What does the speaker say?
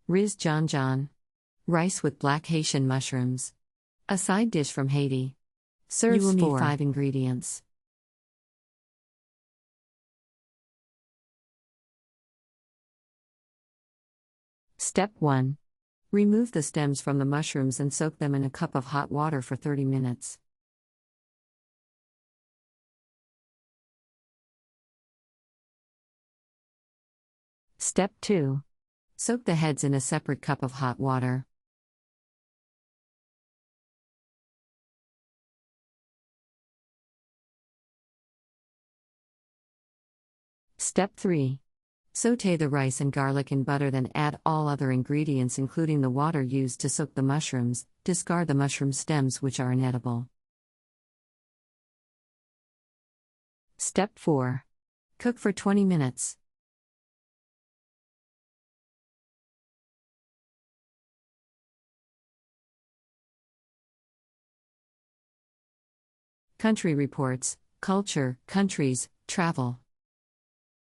Riz Djon-djon. Rice with black Haitian mushrooms. A side dish from Haiti. Serves you will need 5 ingredients. Step 1. Remove the stems from the mushrooms and soak them in a cup of hot water for 30 minutes. Step 2. Soak the heads in a separate cup of hot water. Step 3. Sauté the rice and garlic in butter, then add all other ingredients including the water used to soak the mushrooms. Discard the mushroom stems which are inedible. Step 4. Cook for 20 minutes. Country Reports, Culture, Countries, Travel.